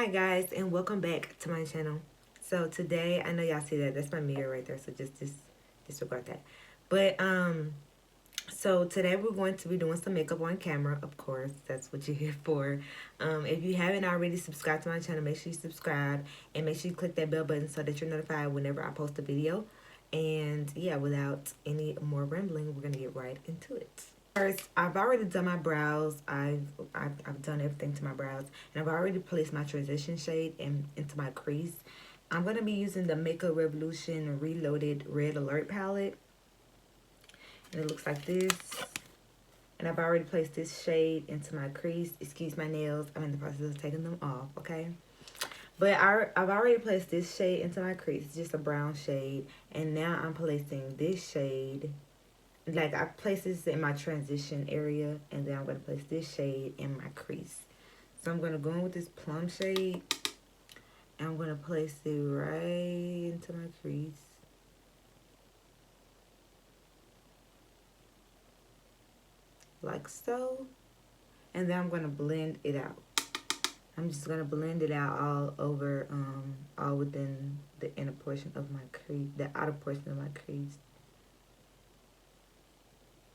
Hi guys, and welcome back to my channel. So today, I know y'all see that's my mirror right there, so just disregard that. But so today we're going to be doing some makeup on camera, of course. That's what you're here for. If you haven't already subscribed to my channel, make sure you subscribe and make sure you click that bell button so that you're notified whenever I post a video. And yeah, without any more rambling, we're gonna get right into it. First, I've already done my brows. I've done everything to my brows, and I've already placed my transition shade into my crease. I'm gonna be using the Makeup Revolution Reloaded Red Alert palette, and it looks like this. And I've already placed this shade into my crease. Excuse my nails. I'm in the process of taking them off. Okay. But I've already placed this shade into my crease. It's just a brown shade, and now I'm placing this shade. Like, I place this in my transition area, and then I'm going to place this shade in my crease. So I'm going to go in with this plum shade, and I'm going to place it right into my crease. Like so. And then I'm going to blend it out. I'm just going to blend it out all over, all within the inner portion of my crease, the outer portion of my crease.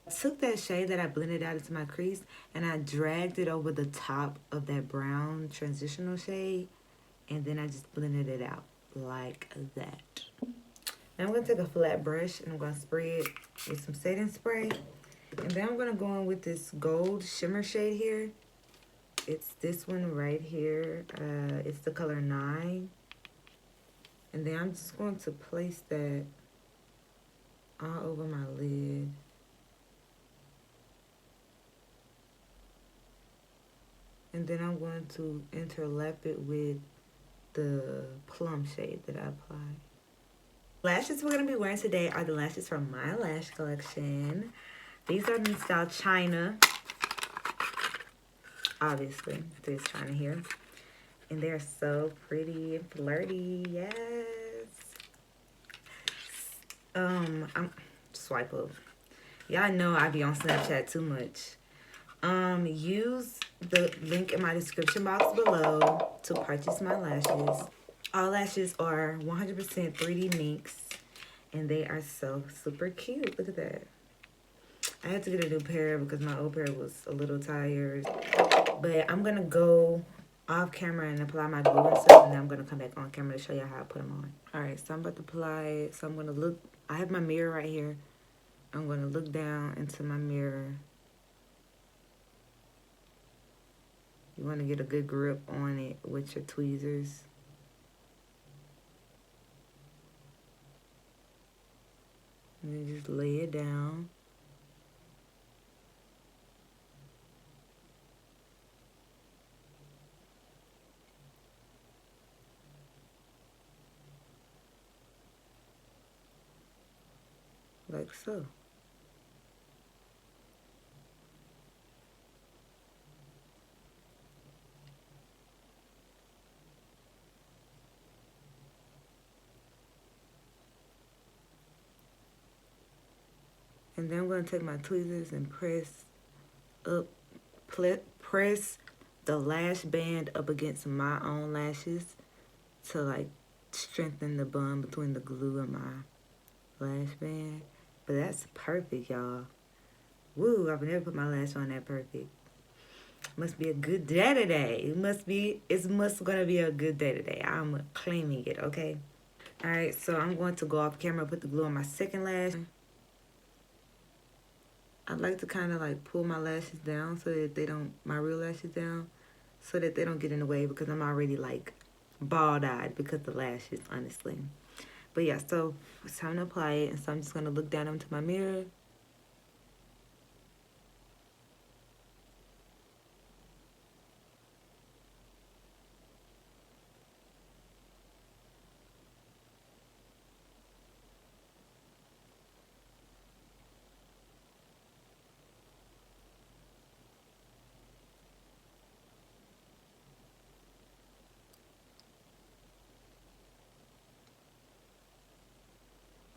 I took that shade that I blended out into my crease and I dragged it over the top of that brown transitional shade, and then I just blended it out like that. Now I'm going to take a flat brush and I'm going to spray it with some setting spray, and then I'm going to go in with this gold shimmer shade here. It's this one right here. It's the color 9, and then I'm just going to place that all over my lid. And then I'm going to interlap it with the plum shade that I applied. Lashes we're going to be wearing today are the lashes from My Lash Collection. These are in style China. Obviously, there's China here. And they're so pretty and flirty. Yes. I'm swipe up. Y'all know I be on Snapchat too much. Use the link in my description box below to purchase my lashes. All lashes are 100% 3D mix, and they are so super cute. Look at that. I had to get a new pair because my old pair was a little tired. But I'm going to go off camera and apply my glue and stuff, and then I'm going to come back on camera to show you how I put them on. Alright, so I'm about to apply it. So I'm going to look. I have my mirror right here. I'm going to look down into my mirror. You want to get a good grip on it with your tweezers. And then just lay it down. Like so. And then I'm going to take my tweezers and press the lash band up against my own lashes to like strengthen the bond between the glue and my lash band. But that's perfect, y'all. Woo, I've never put my lash on that perfect. Must be a good day today. It's gonna be a good day today. I'm claiming it, okay? Alright, so I'm going to go off camera, put the glue on my second lash. I like to kind of like pull my lashes down so that they don't, my real lashes down, so that they don't get in the way because I'm already like bald-eyed because of the lashes, honestly. But yeah, so it's time to apply it. And so I'm just going to look down into my mirror.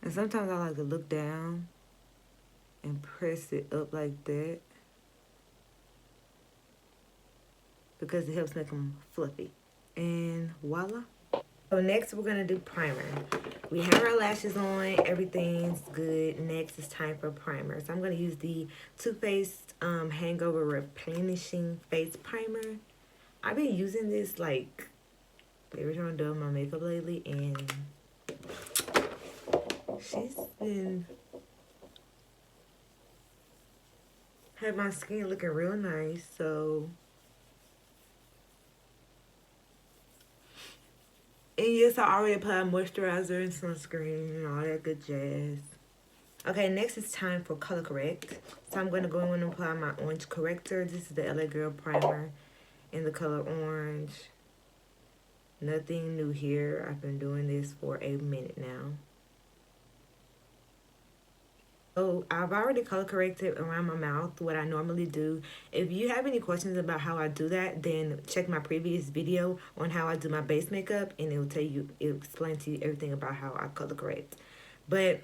And sometimes I like to look down and press it up like that because it helps make them fluffy. and voila. So next we're gonna do primer. We have our lashes on, everything's good. Next it's time for primer. So I'm gonna use the Too Faced Hangover Replenishing Face Primer. I've been using this like every time I'm doing my makeup lately, and she's been had my skin looking real nice. So, and yes, I already applied moisturizer and sunscreen and all that good jazz. Okay, next it's time for color correct. So I'm going to go in and apply my orange corrector. This is the LA Girl primer in the color orange. Nothing new here. I've been doing this for a minute now. So I've already color corrected around my mouth, what I normally do. If you have any questions about how I do that, then check my previous video on how I do my base makeup, and it'll explain to you everything about how I color correct. But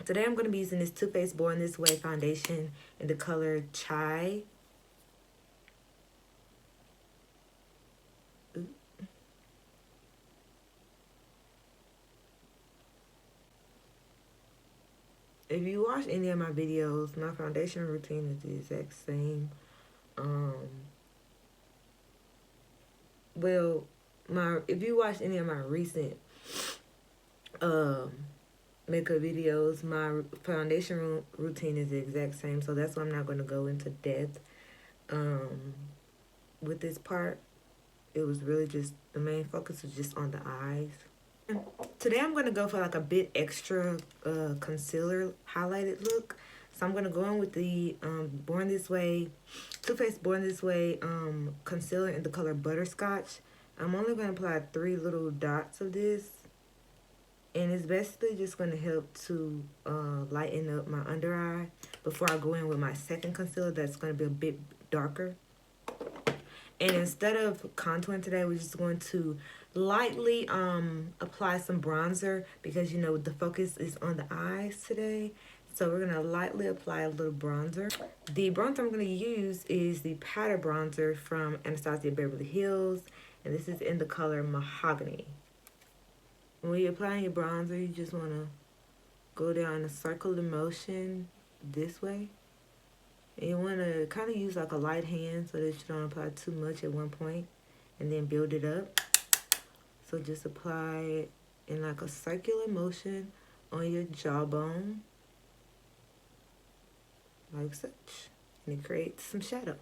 today I'm going to be using this Too Faced Born This Way foundation in the color Chai. If you watch any of my videos, my foundation routine is the exact same. Well, if you watch any of my recent makeup videos, my foundation routine is the exact same. So that's why I'm not going to go into depth with this part. It was really just, the main focus was just on the eyes. Today I'm going to go for like a bit extra concealer highlighted look. So I'm going to go in with the Born This Way, Too Faced Born This Way concealer in the color Butterscotch. I'm only going to apply 3 little dots of this. And it's basically just going to help to lighten up my under eye before I go in with my second concealer that's going to be a bit darker. And instead of contouring today, we're just going to lightly apply some bronzer because, you know, the focus is on the eyes today. So we're going to lightly apply a little bronzer. The bronzer I'm going to use is the powder bronzer from Anastasia Beverly Hills. And this is in the color Mahogany. When you're applying your bronzer, you just want to go down a circular motion this way. And you want to kind of use like a light hand so that you don't apply too much at one point and then build it up. So just apply it in like a circular motion on your jawbone, like such. And it creates some shadow.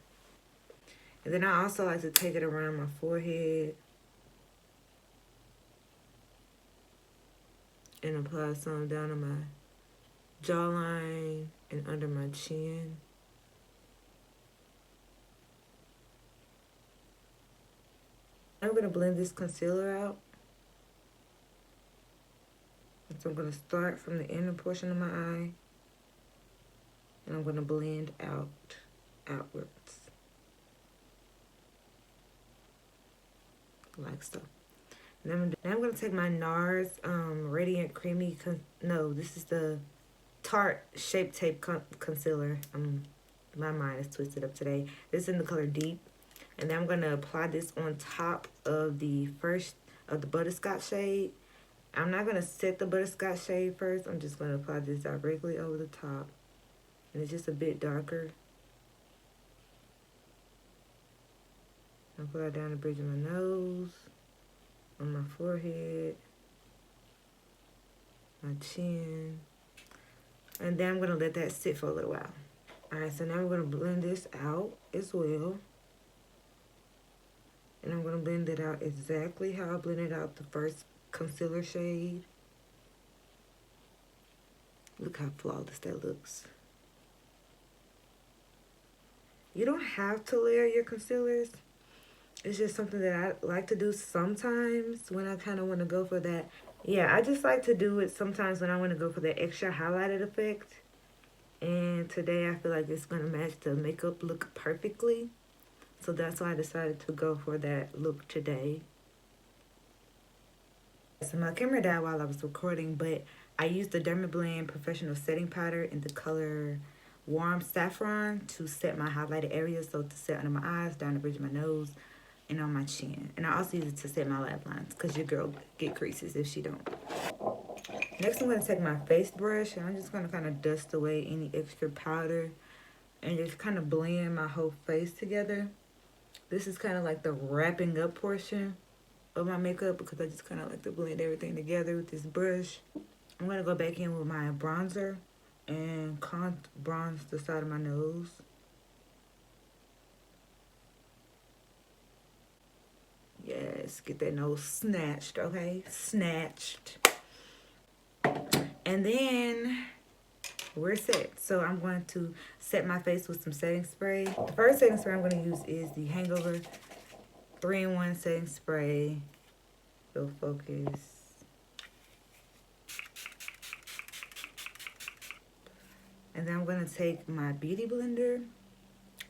And then I also like to take it around my forehead and apply some down on my jawline and under my chin. I'm going to blend this concealer out. So I'm going to start from the inner portion of my eye. And I'm going to blend outwards. Like so. And now I'm going to take my NARS Radiant Creamy, this is the Tarte Shape Tape Concealer. My mind is twisted up today. This is in the color Deep. And then I'm going to apply this on top of the butterscotch shade. I'm not going to set the butterscotch shade first. I'm just going to apply this directly over the top. And it's just a bit darker. I'll apply it down the bridge of my nose, on my forehead, my chin. And then I'm going to let that sit for a little while. Alright, so now we're going to blend this out as well. And I'm going to blend it out exactly how I blended out the first concealer shade. Look how flawless that looks. You don't have to layer your concealers. It's just something that I like to do sometimes when I kind of want to go for that. Yeah, I just like to do it sometimes when I want to go for the extra highlighted effect. And today I feel like it's going to match the makeup look perfectly. So that's why I decided to go for that look today. So my camera died while I was recording, but I used the Dermablend Professional Setting Powder in the color Warm Saffron to set my highlighted areas. So to set under my eyes, down the bridge of my nose, and on my chin. And I also use it to set my laugh lines because your girl get creases if she don't. Next, I'm going to take my face brush and I'm just going to kind of dust away any extra powder and just kind of blend my whole face together. This is kind of like the wrapping up portion of my makeup because I just kind of like to blend everything together with this brush. I'm going to go back in with my bronzer and bronze the side of my nose. Yes, get that nose snatched, okay? Snatched. And then we're set. So I'm going to set my face with some setting spray. The first setting spray I'm going to use is the Hangover 3-in-1 setting spray. It'll focus. And then I'm going to take my beauty blender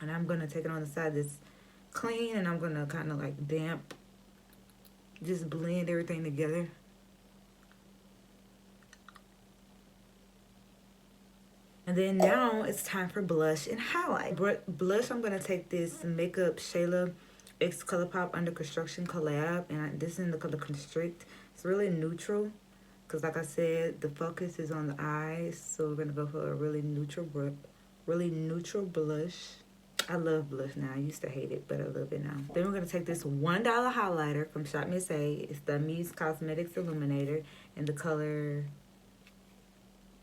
and I'm going to take it on the side that's clean and I'm going to kind of like damp, just blend everything together. And then now it's time for blush and highlight. Blush, I'm going to take this Makeup Shayla X ColourPop Under Construction collab. And this is in the color Constrict. It's really neutral. Because like I said, the focus is on the eyes. So we're going to go for a really neutral blush. I love blush now. I used to hate it, but I love it now. Then we're going to take this $1 highlighter from Shop Miss A. It's the Muse Cosmetics Illuminator in the color...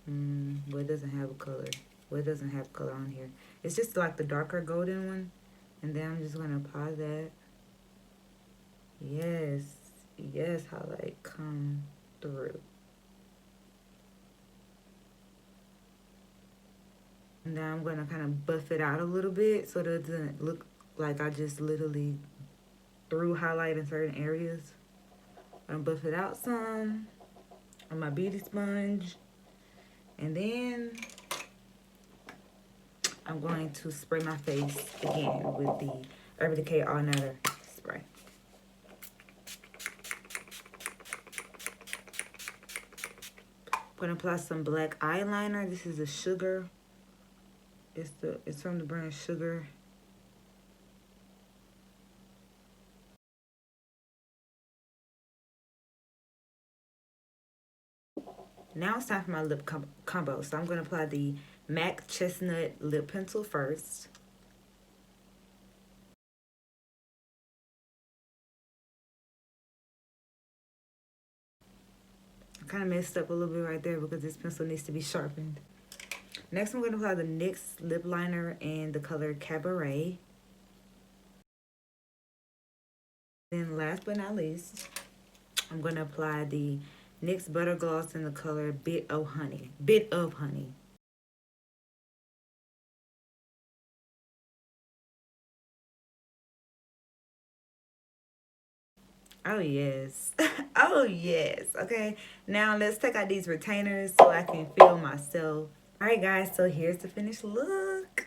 well, it doesn't have a color. Well, it doesn't have color on here. It's just like the darker golden one. And then I'm just going to apply that. Yes. Yes, highlight. Come through. And now I'm going to kind of buff it out a little bit so that it doesn't look like I just literally threw highlight in certain areas. I'm going to buff it out some on my beauty sponge. And then I'm going to spray my face again with the Urban Decay All Nighter spray. I'm going to apply some black eyeliner. This is a Sugar. It's from the brand Sugar. Now it's time for my lip combo. So I'm going to apply the MAC Chestnut Lip Pencil first. I kind of messed up a little bit right there because this pencil needs to be sharpened. Next, I'm going to apply the NYX lip liner in the color Cabaret. Then last but not least, I'm going to apply the NYX Butter Gloss in the color Bit of Honey. Bit of Honey. Oh, yes. Oh, yes. Okay. Now, let's take out these retainers so I can feel myself. All right, guys. So, here's the finished look.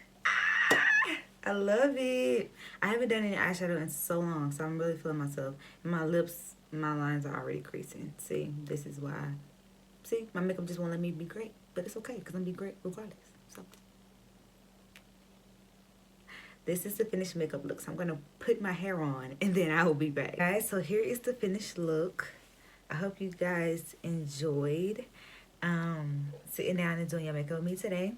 I love it. I haven't done any eyeshadow in so long, so I'm really feeling myself. And my lips, my lines are already creasing. See, this is why. See, my makeup just won't let me be great. But it's okay, because I'm be great regardless. So, this is the finished makeup look. So I'm going to put my hair on, and then I will be back. Guys, so here is the finished look. I hope you guys enjoyed sitting down and doing your makeup with me today.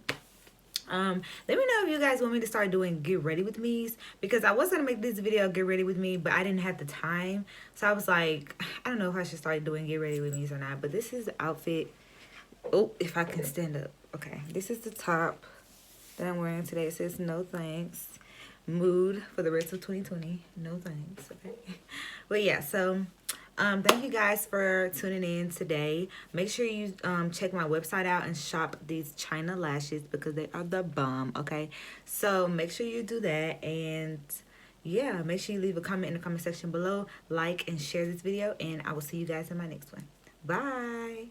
Let me know if you guys want me to start doing get ready with me's, because I was gonna make this video get ready with me, but I didn't have the time. So I was like, I don't know if I should start doing get ready with me's or not. But this is the outfit. Oh, if I can stand up. Okay, this is the top that I'm wearing today. It says no thanks. Mood for the rest of 2020. No thanks. Okay. But yeah, so thank you guys for tuning in today. Make sure you check my website out and shop these China lashes because they are the bomb. Okay, so make sure you do that, and yeah, make sure you leave a comment in the comment section below, like and share this video, and I will see you guys in my next one. Bye.